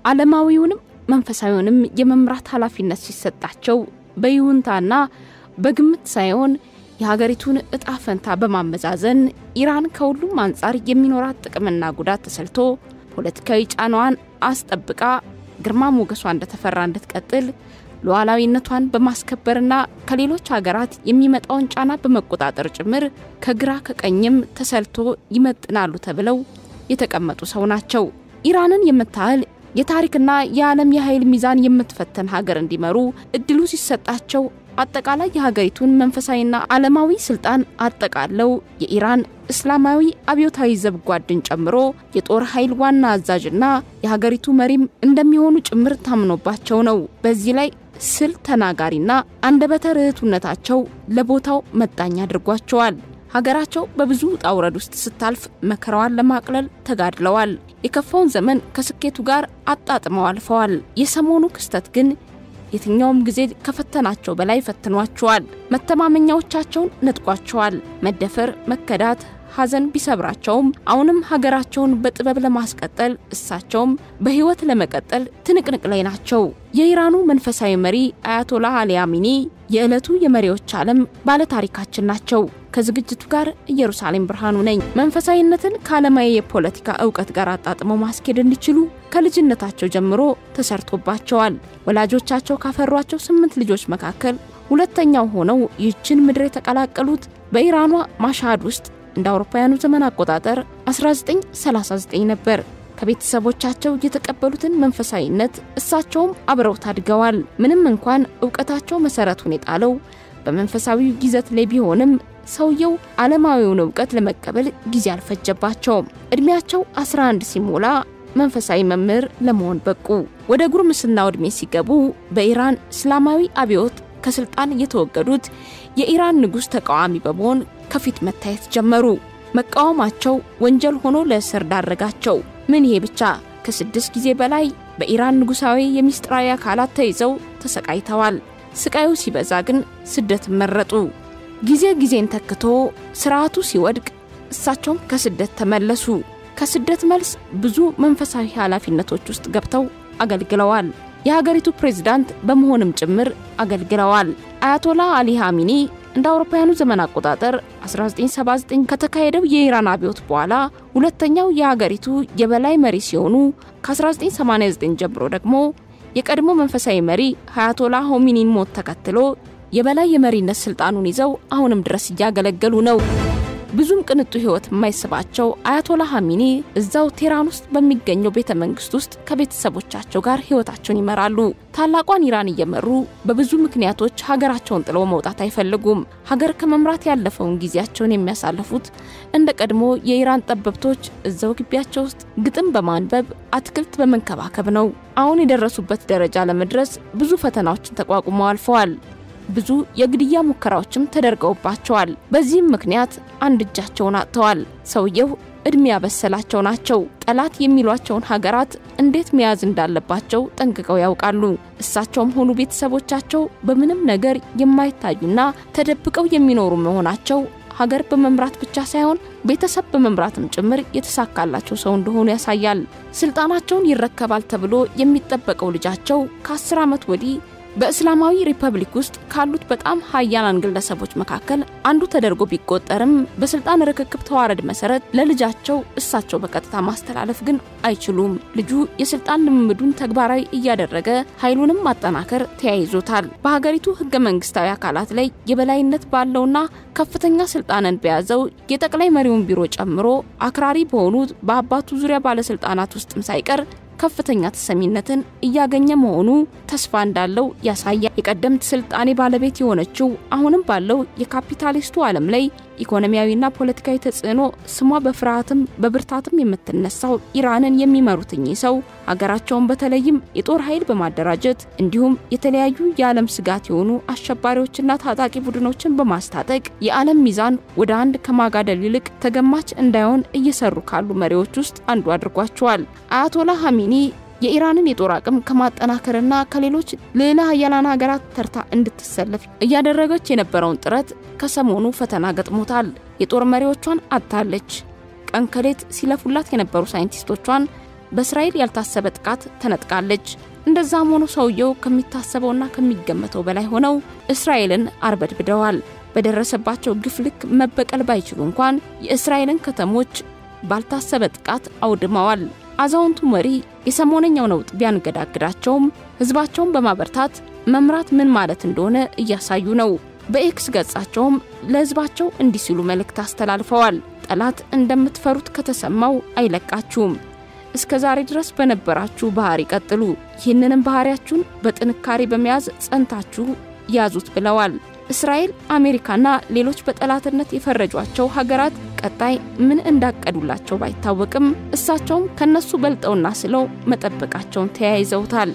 ዓለማዊውንም መንፈሳዊውንም የመምራት ኃላፊነት ሲሰጣቸው በይሁንታና በግምት ሳይሆን የሀገሪቱን እጣ ፈንታ በማመዛዘን ኢራን ከሁሉም አንፃር የሚኖራት ጥቅምና ጉዳት ተሰልቶ ፖለቲካዊ ጫናዋን አስጠብቃ ግርማ ሞገሷ እንደተፈራ እንድትቀጥል ሉዓላዊነቷን በማስከበርና ከሌሎች ሀገራት የሚመጣውን ጫና በመቆጣጠር ጭምር ከግራ ከቀኝም ተሰልቶ ይመጥናሉ ተብለው የተቀመጡ ሰው ናቸው። ኢራንን የምታህል የታሪክና የዓለም የኃይል ሚዛን የምትፈተን ሀገር እንዲመሩ እድሉ ሲሰጣቸው አጠቃላይ የሀገሪቱን መንፈሳዊና ዓለማዊ ስልጣን አጠቃለው የኢራን እስላማዊ አብዮታዊ ዘብ ጓድን ጨምሮ የጦር ኃይል ዋና አዛዥና የሀገሪቱ መሪም እንደሚሆኑ ጭምር ታምኖባቸው ነው። በዚህ ላይ ስል ተናጋሪና አንደበተ ርቱዕነታቸው ለቦታው መጣኛ አድርጓቸዋል። ሀገራቸው በብዙ ጣውረድ ውስጥ ስታልፍ መከራዋን ለማቅለል ተጋድለዋል። የከፋውን ዘመን ከስኬቱ ጋር አጣጥመው አልፈዋል። የሰሞኑ ክስተት ግን የትኛውም ጊዜ ከፈተናቸው በላይ ፈትኗቸዋል። መተማመኛዎቻቸውን ነጥቋቸዋል። መደፈር፣ መከዳት፣ ሐዘን ቢሰብራቸውም አሁንም ሀገራቸውን በጥበብ ለማስቀጠል እሳቸውም በህይወት ለመቀጠል ትንቅንቅ ላይ ናቸው። የኢራኑ መንፈሳዊ መሪ አያቶላህ አሊ አሚኒ የዕለቱ የመሪዎች ዓለም ባለ ታሪካችን ናቸው። ከዝግጅቱ ጋር ኢየሩሳሌም ብርሃኑ ነኝ። መንፈሳዊነትን ከዓለማዊ የፖለቲካ ዕውቀት ጋር አጣጥመው ማስኬድ እንዲችሉ ከልጅነታቸው ጀምሮ ተሰርቶባቸዋል። ወላጆቻቸው ካፈሯቸው 8 ልጆች መካከል ሁለተኛው ሆነው ይህችን ምድር የተቀላቀሉት በኢራኗ ማሻሃድ ውስጥ እንደ አውሮፓውያኑ ዘመን አቆጣጠር 1939 ነበር። ከቤተሰቦቻቸው የተቀበሉትን መንፈሳዊነት እሳቸውም አብረው ታድገዋል። ምንም እንኳን ዕውቀታቸው መሰረቱን የጣለው በመንፈሳዊው ጊዜት ላይ ቢሆንም ሰውየው ዓለማዊውን ዕውቀት ለመቀበል ጊዜ አልፈጀባቸውም። እድሜያቸው 11 ሲሞላ መንፈሳዊ መምህር ለመሆን በቁ። ወደ ጉርምስናው እድሜ ሲገቡ በኢራን እስላማዊ አብዮት ከስልጣን የተወገዱት የኢራን ንጉስ ተቃዋሚ በመሆን ከፊት መታየት ጀመሩ። መቃወማቸው ወንጀል ሆኖ ለእስር ዳረጋቸው። ምን ይሄ ብቻ ከ6 ጊዜ በላይ በኢራን ንጉሳዊ የሚስጥራዊ አካላት ተይዘው ተሰቃይተዋል። ስቃዩ ሲበዛ ግን ስደት መረጡ። ጊዜን ተክቶ ስርዓቱ ሲወድቅ እሳቸው ከስደት ተመለሱ። ከስደት መልስ ብዙ መንፈሳዊ ኃላፊነቶች ውስጥ ገብተው አገልግለዋል። የሀገሪቱ ፕሬዝዳንት በመሆንም ጭምር አገልግለዋል። አያቶላህ አሊ ኻሜኒ እንደ አውሮፓውያኑ ዘመን አቆጣጠር 1979 ከተካሄደው የኢራን አብዮት በኋላ ሁለተኛው የሀገሪቱ የበላይ መሪ ሲሆኑ ከ1989 ጀምሮ ደግሞ የቀድሞ መንፈሳዊ መሪ አያቶላህ ኻሜኒን ሞት ተከትሎ የበላይ የመሪነት ስልጣኑን ይዘው አሁንም ድረስ ያገለገሉ ነው። ብዙም ቅንጡ ህይወት የማይስባቸው አያቶላህ ኻሜኒ እዛው ቴህራን ውስጥ በሚገኘው ቤተ መንግስት ውስጥ ከቤተሰቦቻቸው ጋር ህይወታቸውን ይመራሉ። ታላቋን ኢራን እየመሩ በብዙ ምክንያቶች ሀገራቸውን ጥለው መውጣት አይፈልጉም። ሀገር ከመምራት ያለፈውን ጊዜያቸውን የሚያሳልፉት እንደ ቀድሞ የኢራን ጠበብቶች እዛው ግቢያቸው ውስጥ ግጥም በማንበብ አትክልት በመንከባከብ ነው። አሁን የደረሱበት ደረጃ ለመድረስ ብዙ ፈተናዎችን ተቋቁመው አልፈዋል። ብዙ የግድያ ሙከራዎችም ተደርገውባቸዋል። በዚህም ምክንያት አንድ እጃቸውን አጥተዋል። ሰውየው እድሜ ያበሰላቸው ናቸው። ጠላት የሚሏቸውን ሀገራት እንዴት መያዝ እንዳለባቸው ጠንቅቀው ያውቃሉ። እሳቸውም ሆኑ ቤተሰቦቻቸው በምንም ነገር የማይታዩና ተደብቀው የሚኖሩ መሆናቸው ሀገር በመምራት ብቻ ሳይሆን ቤተሰብ በመምራትም ጭምር የተሳካላቸው ሰው እንደሆኑ ያሳያል። ስልጣናቸውን ይረከባል ተብሎ የሚጠበቀው ልጃቸው ከ10 ዓመት ወዲህ በእስላማዊ ሪፐብሊክ ውስጥ ካሉት በጣም ኃያላን ግለሰቦች መካከል አንዱ ተደርጎ ቢቆጠርም በስልጣን ርክክብ ተዋረድ መሰረት ለልጃቸው እሳቸው በቀጥታ ማስተላለፍ ግን አይችሉም። ልጁ የስልጣን ልምምዱን ተግባራዊ እያደረገ ኃይሉንም ማጠናከር ተያይዞታል። በሀገሪቱ ህገ መንግስታዊ አካላት ላይ የበላይነት ባለውና ከፍተኛ ስልጣንን በያዘው የጠቅላይ መሪውን ቢሮ ጨምሮ አክራሪ በሆኑት በአባቱ ዙሪያ ባለስልጣናት ውስጥም ሳይቀር ከፍተኛ ተሰሚነትን እያገኘ መሆኑ ተስፋ እንዳለው ያሳያል። የቀደምት ስልጣኔ ባለቤት የሆነችው አሁንም ባለው የካፒታሊስቱ ዓለም ላይ ኢኮኖሚያዊና ፖለቲካዊ ተጽዕኖ ስሟ በፍርሃትም በብርታትም የምትነሳው ኢራንን የሚመሩትኝ ሰው ሀገራቸውን በተለይም የጦር ኃይል በማደራጀት እንዲሁም የተለያዩ የዓለም ስጋት የሆኑ አሸባሪዎችና ታጣቂ ቡድኖችን በማስታጠቅ የዓለም ሚዛን ወደ አንድ ከማጋደል ይልቅ ተገማች እንዳይሆን እየሰሩ ካሉ መሪዎች ውስጥ አንዱ አድርጓቸዋል። አያቶላህ ኻሜኒ የኢራንን የጦር አቅም ከማጠናከርና ከሌሎች ሌላ ኃያላን ሀገራት ተርታ እንድትሰለፍ እያደረገች የነበረውን ጥረት ከሰሞኑ ፈተና ገጥሞታል። የጦር መሪዎቿን አጣለች። ቀንከሌት ሲለፉላት የነበሩ ሳይንቲስቶቿን በእስራኤል ያልታሰበ ጥቃት ተነጥቃለች። እንደዛም ሆኖ ሰውየው ከሚታሰበውና ከሚገመተው በላይ ሆነው እስራኤልን አርበድብደዋል። በደረሰባቸው ግፍ ልክ መበቀል ባይችሉ እንኳን የእስራኤልን ከተሞች ባልታሰበ ጥቃት አውድመዋል። አዛውንቱ መሪ የሰሞነኛው ነውጥ ቢያንገዳግዳቸውም ህዝባቸውን በማበርታት መምራት ምን ማለት እንደሆነ እያሳዩ ነው። በኤክስ ገጻቸውም ለህዝባቸው እንዲህ ሲሉ መልእክት አስተላልፈዋል። ጠላት እንደምትፈሩት ከተሰማው አይለቃችሁም። እስከዛሬ ድረስ በነበራችሁ ባህሪ ቀጥሉ። ይህንንም ባህሪያችሁን በጥንካሬ በመያዝ ጸንታችሁ ያዙት ብለዋል። እስራኤል፣ አሜሪካና ሌሎች በጠላትነት የፈረጇቸው ሀገራት ቀጣይ ምን እንዳቀዱላቸው ባይታወቅም እሳቸውም ከነሱ በልጠውና ስለው መጠበቃቸውን ተያይዘውታል።